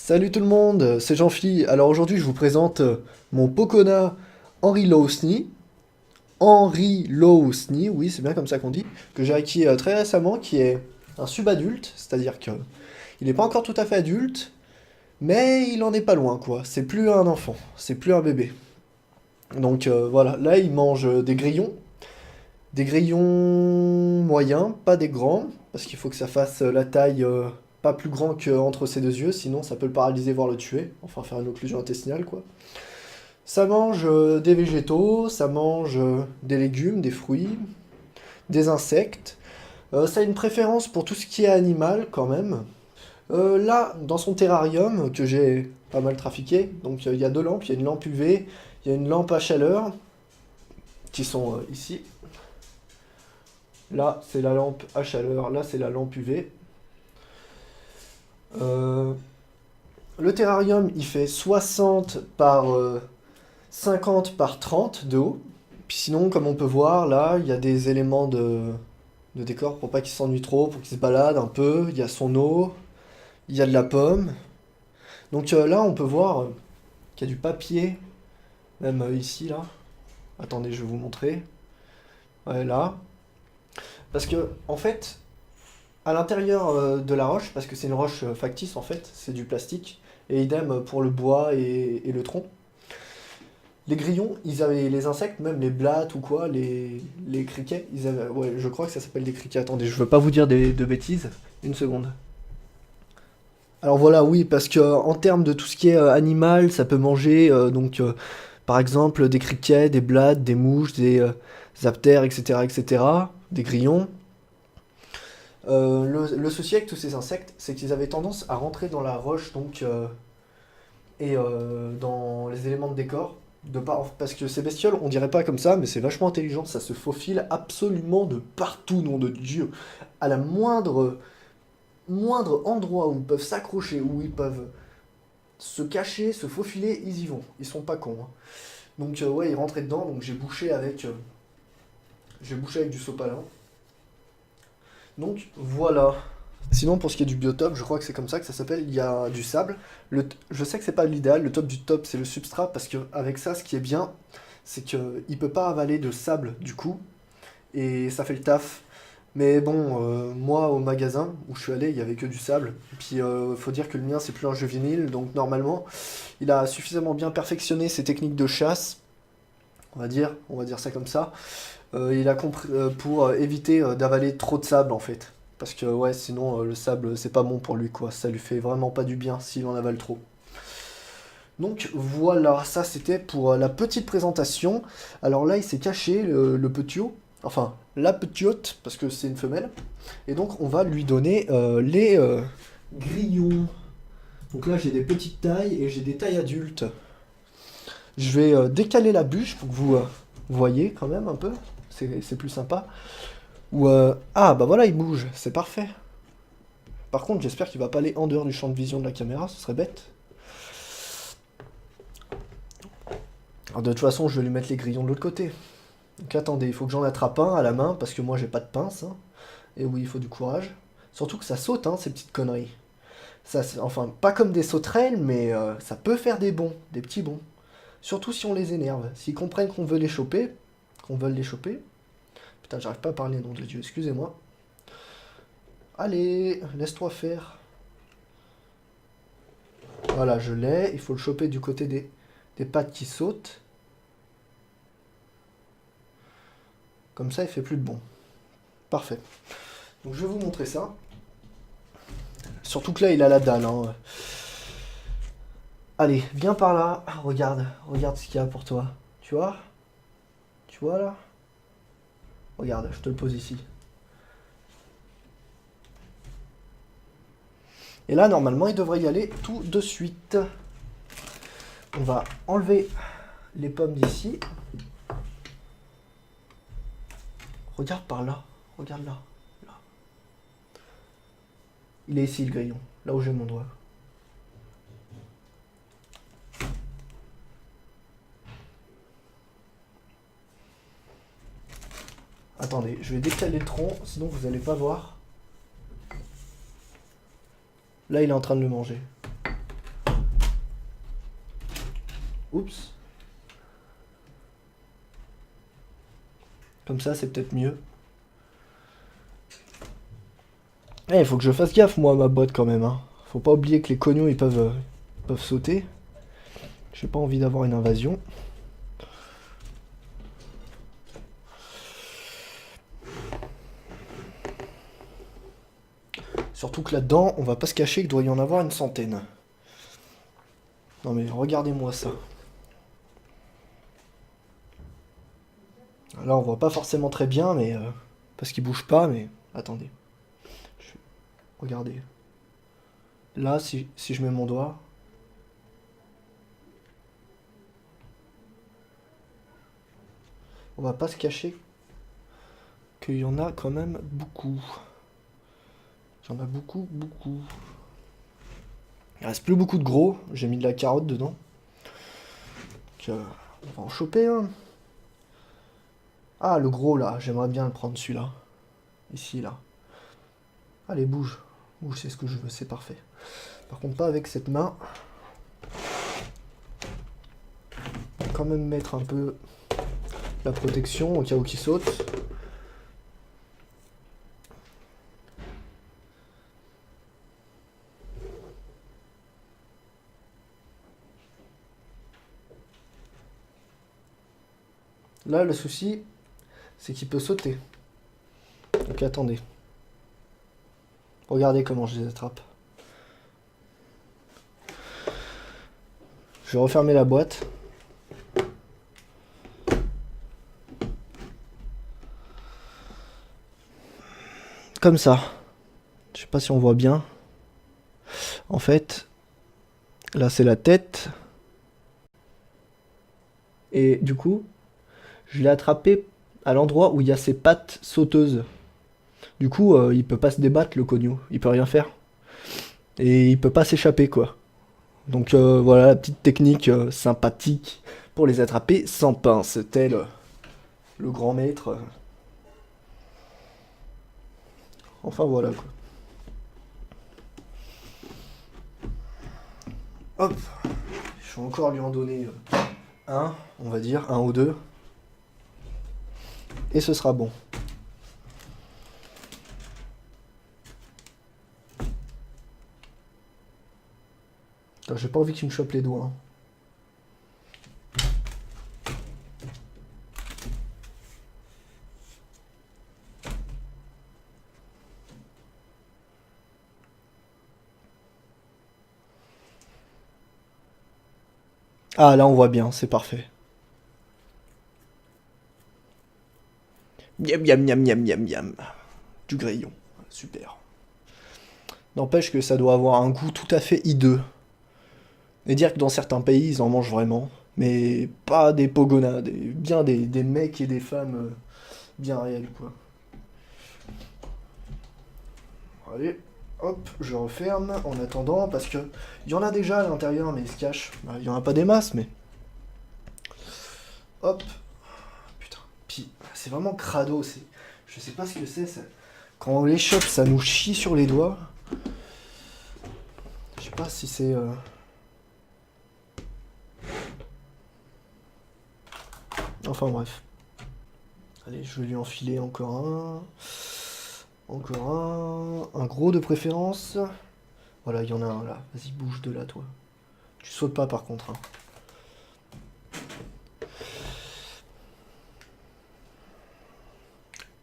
Salut tout le monde, c'est Jean-Phi. Alors aujourd'hui, je vous présente mon Pokona Henry Lowsny. Henry Lowsny, oui, c'est bien comme ça qu'on dit, que j'ai acquis très récemment, qui est un subadulte, c'est-à-dire que il n'est pas encore tout à fait adulte, mais il en est pas loin, quoi. C'est plus un enfant, c'est plus un bébé. Donc voilà, là il mange des grillons moyens, pas des grands, parce qu'il faut que ça fasse la taille pas plus grand qu'entre ses deux yeux, sinon ça peut le paralyser, voire le tuer, enfin faire une occlusion intestinale quoi. Ça mange des végétaux, ça mange des légumes, des fruits, des insectes. Ça a une préférence pour tout ce qui est animal quand même. Là, dans son terrarium, que j'ai pas mal trafiqué, donc il y a deux lampes, il y a une lampe UV, il y a une lampe à chaleur, qui sont ici. Là, c'est la lampe à chaleur, là, c'est la lampe UV. Euh, le terrarium, il fait 60 par 50 par 30 de haut. Puis sinon, comme on peut voir, là, il y a des éléments de décor pour pas qu'il s'ennuie trop, pour qu'il se balade un peu. Il y a son eau, il y a de la pomme. Donc là, on peut voir qu'il y a du papier, même ici, là. Attendez, je vais vous montrer. Ouais, là. Parce que, en fait, à l'intérieur de la roche, parce que c'est une roche factice en fait, c'est du plastique, et idem pour le bois et le tronc. Les grillons, ils avaient les insectes, même les blattes ou quoi, les criquets, ils avaient, ouais, je crois que ça s'appelle des criquets. Attendez, je veux pas vous dire de bêtises. Une seconde. Alors voilà, oui, parce que en termes de tout ce qui est animal, ça peut manger par exemple des criquets, des blattes, des mouches, des aptères, etc., etc., des grillons. Le souci avec tous ces insectes, c'est qu'ils avaient tendance à rentrer dans la roche dans les éléments de décor. Parce que ces bestioles, on dirait pas comme ça, mais c'est vachement intelligent, ça se faufile absolument de partout, nom de Dieu. À la moindre endroit où ils peuvent s'accrocher, où ils peuvent se cacher, se faufiler, ils y vont. Ils sont pas cons, hein. Donc ouais, ils rentraient dedans, donc j'ai bouché avec du sopalin. Donc voilà. Sinon, pour ce qui est du biotope, je crois que c'est comme ça que ça s'appelle. Il y a du sable. Je sais que c'est pas l'idéal. Le top du top, c'est le substrat parce que avec ça, ce qui est bien, c'est qu'il peut pas avaler de sable du coup, et ça fait le taf. Mais bon, moi au magasin où je suis allé, il y avait que du sable. Et puis faut dire que le mien c'est plus un jeu vinyle, donc normalement, il a suffisamment bien perfectionné ses techniques de chasse, on va dire ça comme ça. Il a compris pour éviter d'avaler trop de sable en fait. Parce que ouais, sinon le sable c'est pas bon pour lui quoi. Ça lui fait vraiment pas du bien s'il en avale trop. Donc voilà, ça c'était pour la petite présentation. Alors là il s'est caché le petiot, enfin la petiote parce que c'est une femelle. Et donc on va lui donner les grillons. Donc là j'ai des petites tailles et j'ai des tailles adultes. Je vais décaler la bûche pour que vous voyez quand même un peu. C'est plus sympa. Ah bah voilà, il bouge, c'est parfait. Par contre, j'espère qu'il va pas aller en dehors du champ de vision de la caméra, ce serait bête. Alors de toute façon, je vais lui mettre les grillons de l'autre côté. Donc attendez, il faut que j'en attrape un à la main, parce que moi j'ai pas de pince, hein. Et oui, il faut du courage. Surtout que ça saute, hein, ces petites conneries. Enfin, pas comme des sauterelles, mais ça peut faire des bonds, des petits bonds. Surtout si on les énerve. S'ils comprennent qu'on veut les choper, qu'on veut les choper. Putain, j'arrive pas à parler, nom de Dieu, excusez-moi. Allez, laisse-toi faire. Voilà, je l'ai. Il faut le choper du côté des pattes qui sautent. Comme ça, il fait plus de bon. Parfait. Donc je vais vous montrer ça. Surtout que là, il a la dalle, hein. Allez, viens par là. Ah, regarde ce qu'il y a pour toi. Tu vois? Tu vois là? Regarde, je te le pose ici. Et là, normalement, il devrait y aller tout de suite. On va enlever les pommes d'ici. Regarde par là. Regarde là. Là. Il est ici, le grillon. Là où j'ai mon doigt. Attendez, je vais décaler le tronc, sinon vous allez pas voir. Là, il est en train de le manger. Oups. Comme ça, c'est peut-être mieux. Eh, il faut que je fasse gaffe, moi, à ma boîte, quand même, hein. Faut pas oublier que les cognons, peuvent sauter. J'ai pas envie d'avoir une invasion. Surtout que là-dedans, on va pas se cacher qu'il doit y en avoir une centaine. Non mais regardez-moi ça. Là, on voit pas forcément très bien, mais parce qu'il bouge pas, mais attendez. Regardez. Là, si je mets mon doigt, on va pas se cacher qu'il y en a quand même beaucoup. Il y en a beaucoup, beaucoup. Il reste plus beaucoup de gros. J'ai mis de la carotte dedans. Donc, on va en choper un. Ah, le gros là, j'aimerais bien le prendre celui-là. Ici, là. Allez, bouge. Bouge, c'est ce que je veux, c'est parfait. Par contre, pas avec cette main. On va quand même mettre un peu la protection au cas où qu'il saute. Là, le souci, c'est qu'il peut sauter. Donc attendez. Regardez comment je les attrape. Je vais refermer la boîte. Comme ça. Je sais pas si on voit bien. En fait, là c'est la tête. Et du coup, je l'ai attrapé à l'endroit où il y a ses pattes sauteuses. Du coup, il peut pas se débattre, le cognou. Il peut rien faire. Et il peut pas s'échapper, quoi. Donc voilà la petite technique sympathique pour les attraper sans pince, tel le grand maître. Enfin voilà, quoi. Hop. Je vais encore lui en donner un, on va dire, un ou deux. Et ce sera bon. J'ai pas envie qu'il me chope les doigts, hein. Ah là on voit bien, c'est parfait. Miam miam miam miam miam miam. Du grillon, super. N'empêche que ça doit avoir un goût tout à fait hideux. Et dire que dans certains pays ils en mangent vraiment. Mais pas des pogonas, bien des mecs et des femmes bien réels, quoi. Allez, hop, je referme en attendant, parce que il y en a déjà à l'intérieur, mais ils se cachent. Bah, il y en a pas des masses, mais... Hop. Putain. Puis, c'est vraiment crado, je sais pas ce que c'est, ça. Quand on les chope, ça nous chie sur les doigts. Je sais pas si c'est... Enfin bref. Allez, je vais lui enfiler encore un. Encore un gros de préférence. Voilà, il y en a un là. Vas-y, bouge de là, toi. Tu sautes pas par contre, hein.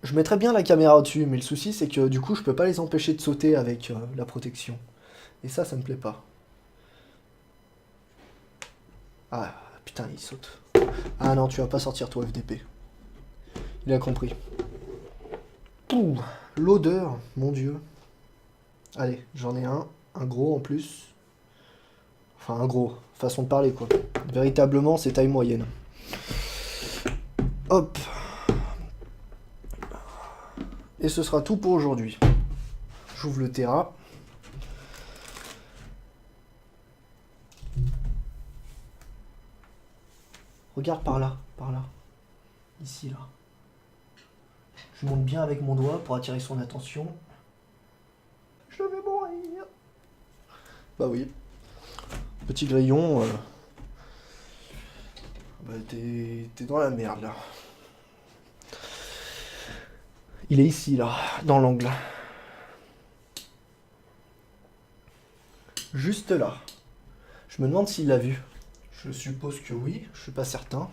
Je mettrais bien la caméra au-dessus, mais le souci c'est que du coup je peux pas les empêcher de sauter avec la protection. Et ça me plaît pas. Ah putain, il saute. Ah non, tu vas pas sortir toi, FDP. Il a compris. Ouh, l'odeur, mon dieu. Allez, j'en ai un gros en plus. Enfin, un gros, façon de parler quoi. Véritablement, c'est taille moyenne. Hop. Et ce sera tout pour aujourd'hui. J'ouvre le terra. Regarde par là, par là. Ici, là. Je monte bien avec mon doigt pour attirer son attention. Je vais mourir. Bah oui. Petit grillon. Bah, t'es dans la merde là. Il est ici là, dans l'angle. Juste là. Je me demande s'il l'a vu. Je suppose que oui, je suis pas certain.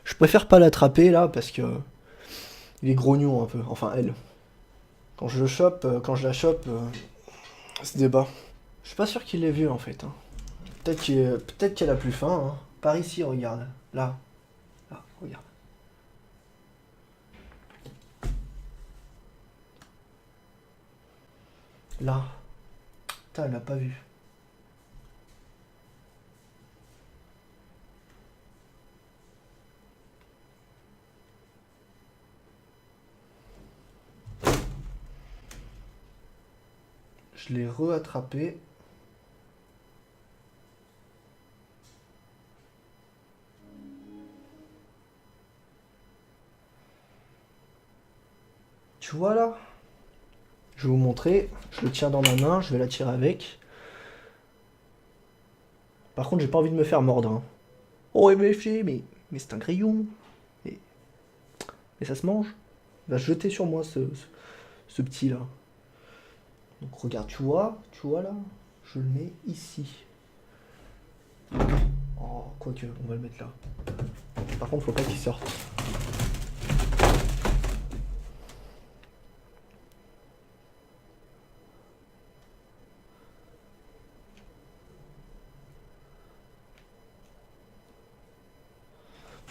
Je préfère pas l'attraper là parce que il est grognon un peu. Enfin elle. Quand je le chope, quand je la chope, se débat. Je suis pas sûr qu'il l'ait vu en fait, hein. Peut-être qu'elle a plus faim, hein. Par ici, regarde. Là. Là, regarde. Là. Putain, elle l'a pas vu. Je l'ai re-attrapé. Tu vois là? Je vais vous montrer. Je le tiens dans ma main, je vais la tirer avec. Par contre, j'ai pas envie de me faire mordre, hein. Oh, mais c'est un grillon. Mais, mais ça se mange. Il va se jeter sur moi, ce petit là. Donc regarde, tu vois là? Je le mets ici. Oh, quoique, on va le mettre là. Par contre, faut pas qu'il sorte.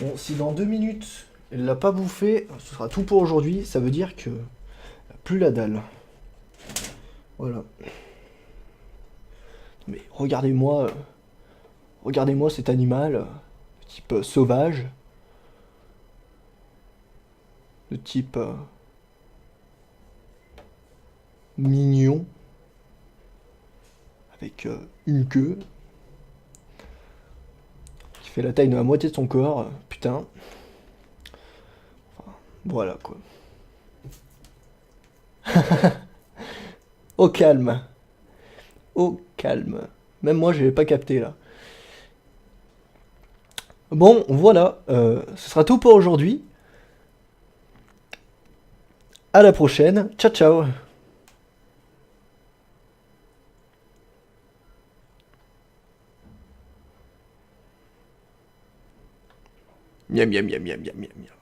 Bon, si dans 2 minutes, elle l'a pas bouffé, ce sera tout pour aujourd'hui. Ça veut dire que plus la dalle. Voilà. Mais regardez-moi cet animal, de type sauvage, de type mignon, avec une queue, qui fait la taille de la moitié de son corps. Putain. Voilà quoi. Au calme. Au calme. Même moi, je l'ai pas capté là. Bon, voilà. Ce sera tout pour aujourd'hui. À la prochaine. Ciao, ciao. Miam, miam, miam, miam, miam, miam, miam.